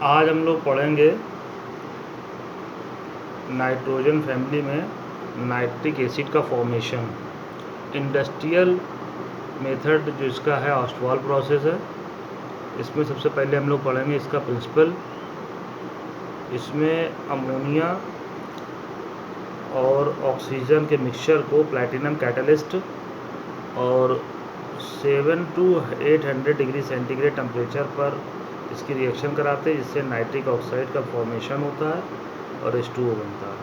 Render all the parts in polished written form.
आज हम लोग पढ़ेंगे नाइट्रोजन फैमिली में नाइट्रिक एसिड का फॉर्मेशन। इंडस्ट्रियल मेथड जो इसका है ऑस्टवाल प्रोसेस है। इसमें सबसे पहले हम लोग पढ़ेंगे इसका प्रिंसिपल। इसमें अमोनिया और ऑक्सीजन के मिक्सचर को प्लैटिनम कैटलिस्ट और 700 to 800 डिग्री सेंटीग्रेड टेम्परेचर पर इसकी रिएक्शन कराते हैं, जिससे नाइट्रिक ऑक्साइड का फॉर्मेशन होता है और H2O बनता है।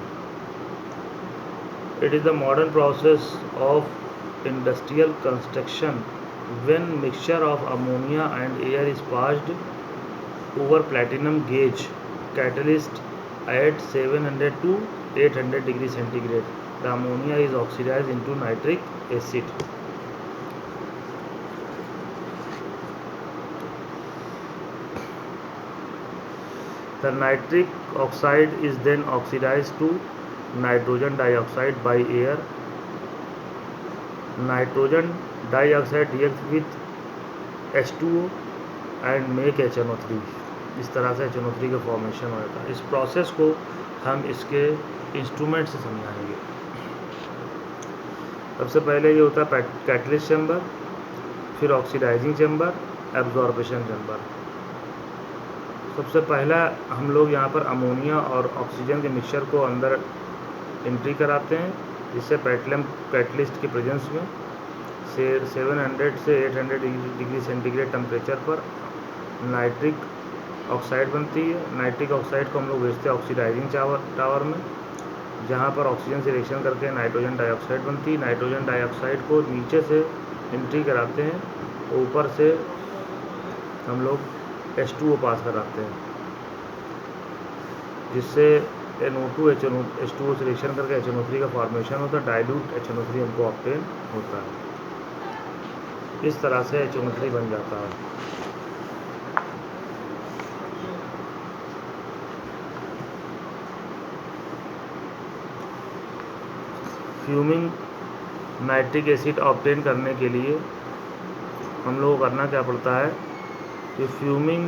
It is the modern process of industrial construction when mixture of ammonia and air is passed over platinum gauge catalyst at 700 to 800 degree centigrade. The ammonia is oxidized into nitric acid. The nitric oxide is then oxidized to nitrogen dioxide by air. Nitrogen dioxide reacts with H2O and make HNO3. इस तरह से HNO3 का formation होता है। इस process को हम इसके इंस्ट्रूमेंट से समझाएंगे। सबसे पहले ये होता है कैटलिस्ट चैम्बर, फिर ऑक्सीडाइजिंग चैम्बर, एब्जॉर्बेशन चैम्बर। सबसे पहला हम लोग यहाँ पर अमोनिया और ऑक्सीजन के मिक्सचर को अंदर एंट्री कराते हैं, जिससे पेट्रोलियम कैटलिस्ट की प्रेजेंस में 700 से 800 डिग्री सेंटीग्रेड टेम्परेचर पर नाइट्रिक ऑक्साइड बनती है। नाइट्रिक ऑक्साइड को हम लोग भेजते हैं ऑक्सीडाइजिंग टावर में, जहाँ पर ऑक्सीजन से रिएक्शन करके नाइट्रोजन डाइऑक्साइड बनती है। नाइट्रोजन डाइऑक्साइड को नीचे से एंट्री कराते हैं, ऊपर से हम लोग H2O पास कराते हैं, जिससे NO2 H2O से रिएक्शन करके HNO3 का फॉर्मेशन होता है। डाइल्यूट HNO3 हमको ऑब्टेन होता है। इस तरह से HNO3 बन जाता है। फ्यूमिंग नाइट्रिक एसिड ऑब्टेन करने के लिए हम लोगों को करना क्या पड़ता है कि फ्यूमिंग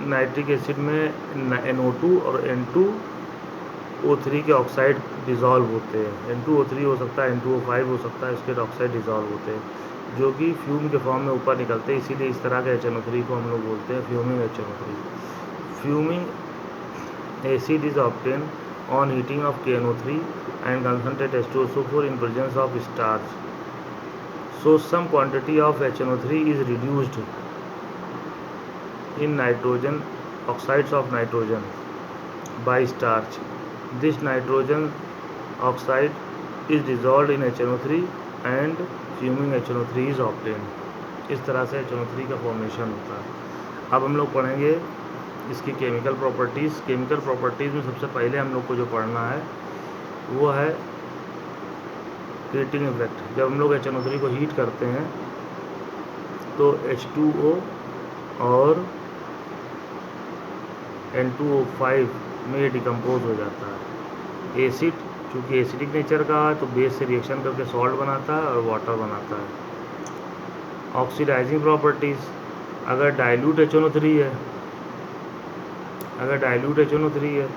नाइट्रिक एसिड में NO2 और N2O3 के ऑक्साइड डिज़ोल्व होते हैं। N2O3 हो सकता है, N2O5 हो सकता है, इसके ऑक्साइड डिज़ोल्व होते हैं, जो कि फ्यूम के फॉर्म में ऊपर निकलते हैं। इसीलिए इस तरह के HNO3 को हम लोग बोलते हैं fuming HNO3। Fuming acid is obtain on heating of KNO3 and concentrate H2SO4 in presence of starch. So some quantity of HNO3 is reduced in nitrogen oxides of nitrogen by starch. This nitrogen oxide is dissolved in HNO3 and fuming HNO3 is obtained. इस तरह से HNO3 का formation होता है। अब हम लोग पढ़ेंगे इसकी केमिकल प्रॉपर्टीज़। केमिकल प्रॉपर्टीज़ में सबसे पहले हम लोग को जो पढ़ना है वो है हीटिंग इफेक्ट। जब हम लोग HNO3 को हीट करते हैं तो H2O और N2O5 में डिकम्पोज हो जाता है। एसिड चूँकि एसिडिक नेचर का है तो बेस से रिएक्शन करके सॉल्ट बनाता है और वाटर बनाता है। ऑक्सीडाइजिंग प्रॉपर्टीज़, अगर डाइल्यूट HNO3 है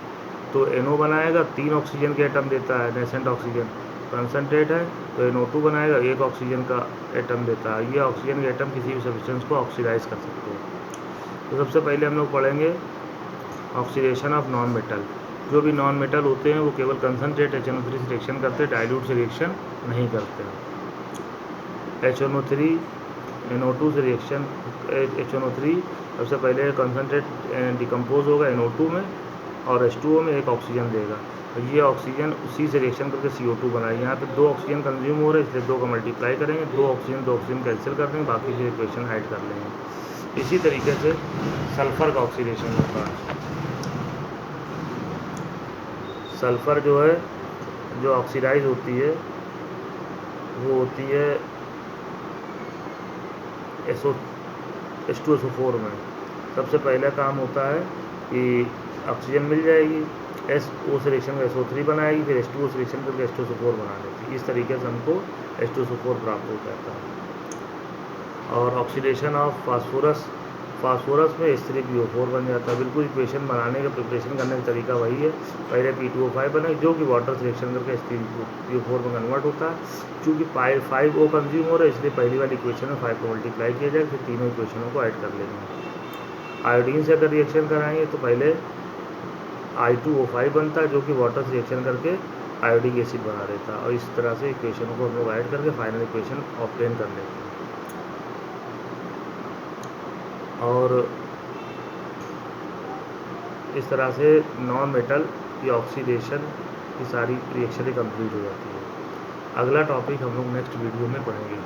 तो NO बनाएगा, 3 ऑक्सीजन के एटम देता है, नेसेंट ऑक्सीजन। कंसनट्रेट है तो NO2 बनाएगा, 1 ऑक्सीजन का एटम देता है। ये ऑक्सीजन के एटम किसी भी सब्सटेंस को ऑक्सीडाइज कर सकते हैं। तो सबसे पहले हम लोग पढ़ेंगे ऑक्सीडेशन ऑफ नॉन मेटल। जो भी नॉन मेटल होते हैं वो केवल कंसनट्रेट HNO3 से रिएक्शन करते हैं, डाइल्यूट से रिएक्शन नहीं करते हैं। HNO3 NO2 से रिएक्शन HNO3 सबसे पहले कंसनट्रेट डिकम्पोज होगा NO2 में और H2O में 1 ऑक्सीजन देगा। तो ये ऑक्सीजन उसी से रिएक्शन करके CO2 बनाएगा। यहाँ पे 2 ऑक्सीजन कंज्यूम हो रहे हैं, इसलिए 2 का मल्टीप्लाई करेंगे, 2 ऑक्सीजन कैंसिल कर देंगे, बाकी से इक्वेशन ऐड कर लेंगे। इसी तरीके से सल्फ़र का ऑक्सीडेशन होता है। सल्फ़र जो है जो ऑक्सीडाइज होती है वो होती है H2SO4 में। सबसे पहला काम होता है कि ऑक्सीजन मिल जाएगी, SO से रिएक्शन में SO3 बनाएगी, फिर H2O से रिएक्शन करके H2SO4 बना देती है। इस तरीके से हमको H2SO4 प्राप्त हो जाता है। और ऑक्सीडेशन ऑफ फास्फोरस फास्फोरस में H3PO4 बन जाता है। बिल्कुल इक्वेशन बनाने का प्रिपरेशन करने का तरीका वही है। पहले P2O5 बने जो कि वाटर रिएक्शन करके H3PO4 में कन्वर्ट होता है। चूँकि 5O कंज्यूम हो रहा है इसलिए पहली वाली इक्वेशन में 5 को मल्टीप्लाई किया जाए, फिर तीनों इक्वेशनों को ऐड कर लेंगे। आयोडीन से अगर रिएक्शन कराएंगे तो पहले I2O5 बनता है जो कि वाटर रिएक्शन करके आयोडिक एसिड बना देता है, और इस तरह से इक्वेशन को हम लोग ऐड करके फाइनल इक्वेशन ऑब्टेन कर लेते हैं। और इस तरह से नॉन मेटल की ऑक्सीडेशन की सारी रिएक्शनें कंप्लीट हो जाती है। अगला टॉपिक हम लोग नेक्स्ट वीडियो में पढ़ेंगे।